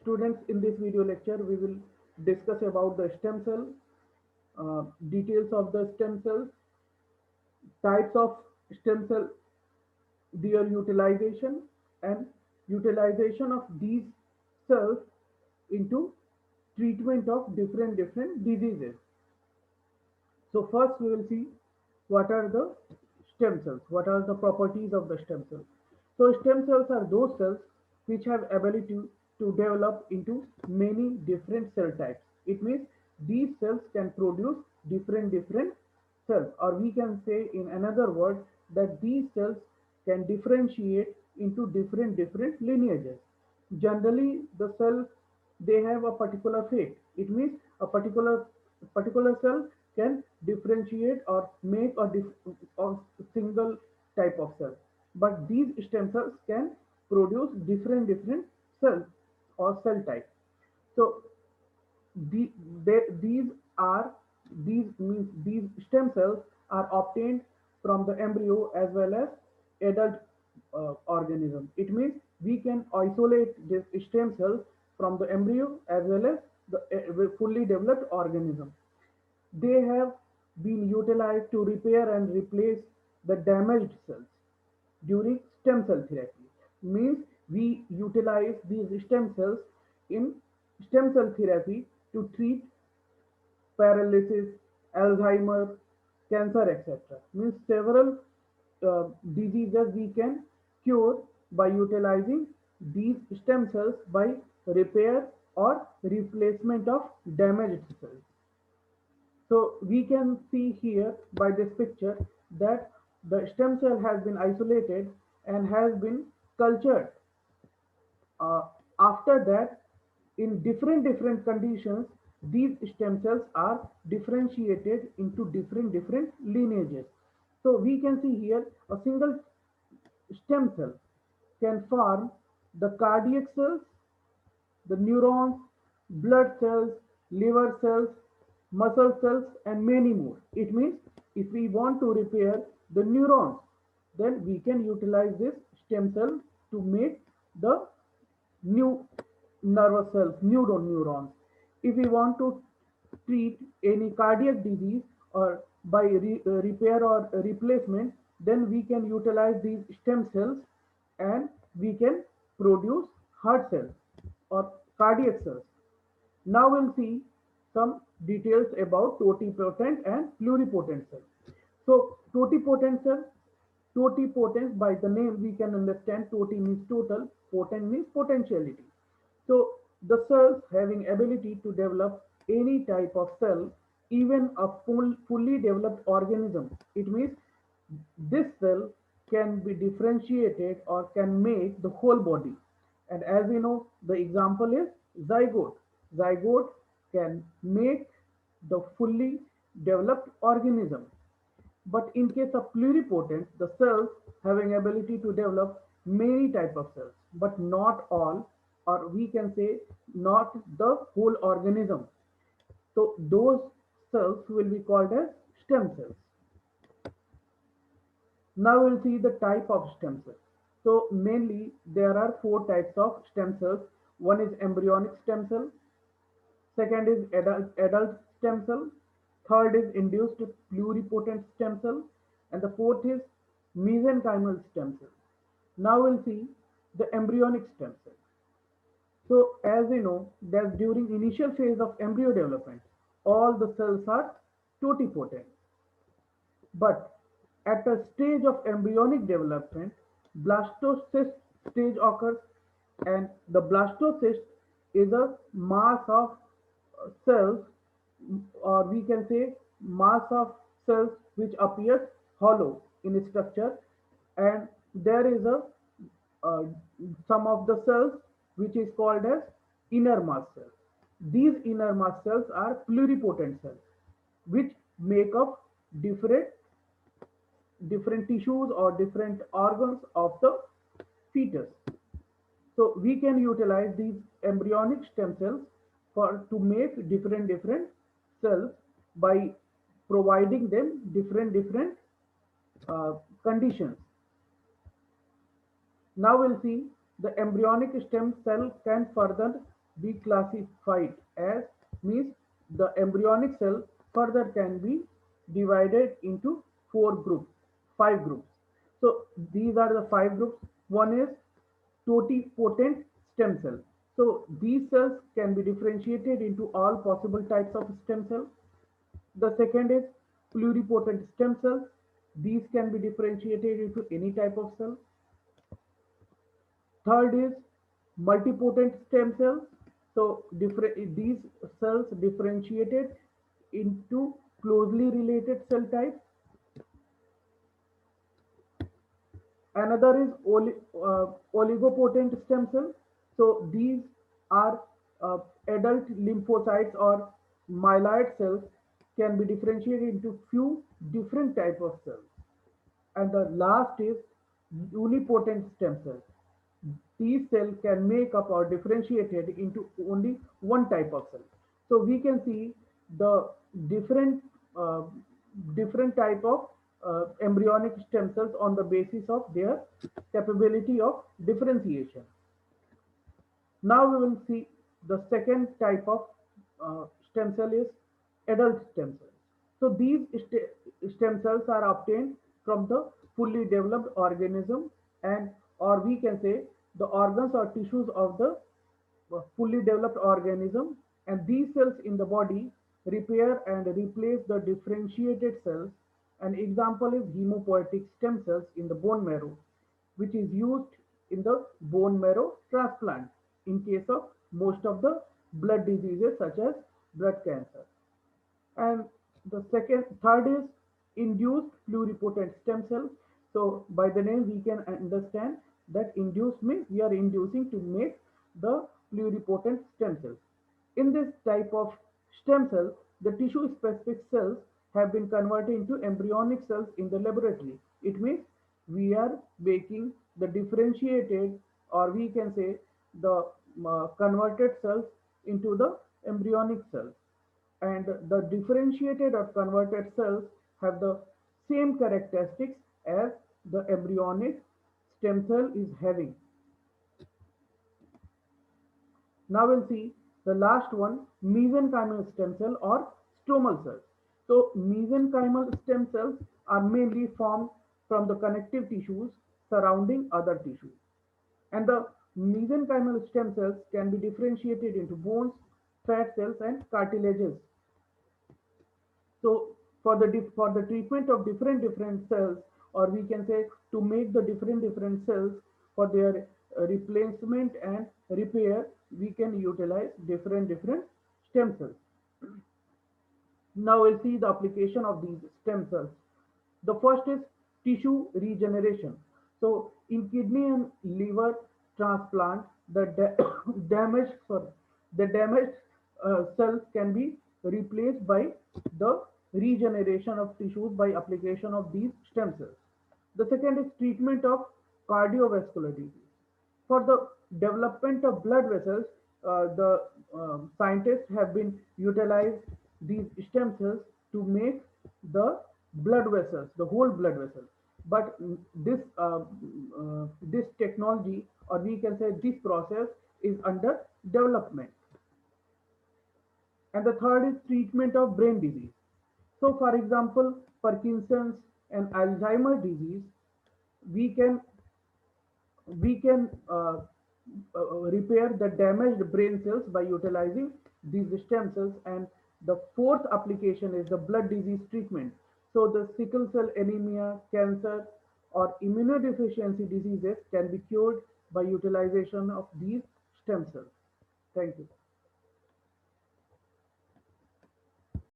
students, in this video lecture, we will discuss about the stem cell, details of the stem cells, types of stem cell, their utilization, and utilization of these cells into treatment of different diseases. So first we will see what are the stem cells, what are the properties of the stem cells. So stem cells are those cells which have ability to develop into many different cell types. It means these cells can produce different cells, or we can say in another word that these cells can differentiate into different lineages. Generally, the cells, they have a particular fate. It means a particular cell can differentiate or make a single type of cell. But these stem cells can produce different cells or cell types. So the, these are these stem cells are obtained from the embryo as well as adult organism. It means we can isolate this stem cells from the embryo as well as the fully developed organism. They have been utilized to repair and replace the damaged cells during stem cell therapy. Means we utilize these stem cells in stem cell therapy to treat paralysis, Alzheimer, cancer, etc. Means several diseases we can cure by utilizing these stem cells by repair or replacement of damaged cells. So we can see here by this picture that the stem cell has been isolated and has been cultured. Uh, After that, in different conditions, these stem cells are differentiated into different lineages. So we can see here a single stem cell can form the cardiac cells, the neurons, blood cells, liver cells, muscle cells, and many more. It means if we want to repair the neurons, then we can utilize this stem cell to make the new nervous cells, neurons. If we want to treat any cardiac disease or by repair or replacement, then we can utilize these stem cells and we can produce heart cells or cardiac cells. Now we'll see some details about totipotent and pluripotent cells. So totipotent cell, totipotent by the name we can understand toti means total, potent means potentiality. So the cells having ability to develop any type of cell, even a fully developed organism. It means this cell can be differentiated or can make the whole body. And as we know, the example is zygote. Zygote can make the fully developed organism. But in case of pluripotent, the cells having ability to develop many type of cells, but not all, or we can say not the whole organism. So those cells will be called as stem cells. Now we'll see the type of stem cells. So mainly there are four types of stem cells. One is embryonic stem cell, second is adult stem cell, third is induced pluripotent stem cell, and the fourth is mesenchymal stem cell. Now we'll see the embryonic stem cell. So as we know that during initial phase of embryo development, all the cells are totipotent. But at a stage of embryonic development, blastocyst stage occurs, and the blastocyst is a mass of cells, or we can say mass of cells which appears hollow in structure, and there is a uh, some of the cells which is called as inner mass cells. These inner mass cells are pluripotent cells which make up different different tissues or different organs of the fetus. So we can utilize these embryonic stem cells for to make different cells by providing them different conditions. Now we'll see the embryonic stem cell can further be classified as, means the embryonic cell further can be divided into four groups, five groups. So these are the five groups. One is totipotent stem cell. So these cells can be differentiated into all possible types of stem cell. The second is pluripotent stem cells. These can be differentiated into any type of cell. Third is multipotent stem cells. So these cells differentiated into closely related cell types. Another is oligopotent stem cell. So these are adult lymphocytes or myeloid cells can be differentiated into few different type of cells. And the last is unipotent stem cells. These cells can make up or differentiated into only one type of cell. So we can see the different uh, different type of embryonic stem cells on the basis of their capability of differentiation. Now we will see the second type of stem cell is adult stem cells. So these stem cells are obtained from the fully developed organism, and or we can say the organs or tissues of the fully developed organism, and these cells in the body repair and replace the differentiated cells. An example is hemopoietic stem cells in the bone marrow, which is used in the bone marrow transplant in case of most of the blood diseases such as blood cancer. And the third is induced pluripotent stem cell. So by the name we can understand that induced means we are inducing to make the pluripotent stem cells. In this type of stem cell, the tissue specific cells have been converted into embryonic cells in the laboratory. It means we are making the differentiated, or we can say the converted cells into the embryonic cells, and the differentiated or converted cells have the same characteristics as the embryonic stem cell is having. Now we'll see the last one, mesenchymal stem cell or stromal cells. So mesenchymal stem cells are mainly formed from the connective tissues surrounding other tissues. And the mesenchymal stem cells can be differentiated into bones, fat cells, and cartilages. So for the treatment of different cells, or we can say to make the different cells for their replacement and repair, we can utilize different stem cells. Now we'll see the application of these stem cells. The first is tissue regeneration. So in kidney and liver transplant, the damaged cells can be replaced by the regeneration of tissues by application of these stem cells. The second is treatment of cardiovascular disease. For the development of blood vessels, the scientists have been utilized these stem cells to make the blood vessels, the whole blood vessels. But this technology, or we can say this process, is under development. And the third is treatment of brain disease. So, for example, Parkinson's and Alzheimer's disease, we can we can repair the damaged brain cells by utilizing these stem cells. And the fourth application is the blood disease treatment. So the sickle cell anemia, cancer, or immunodeficiency diseases can be cured by utilization of these stem cells. Thank you.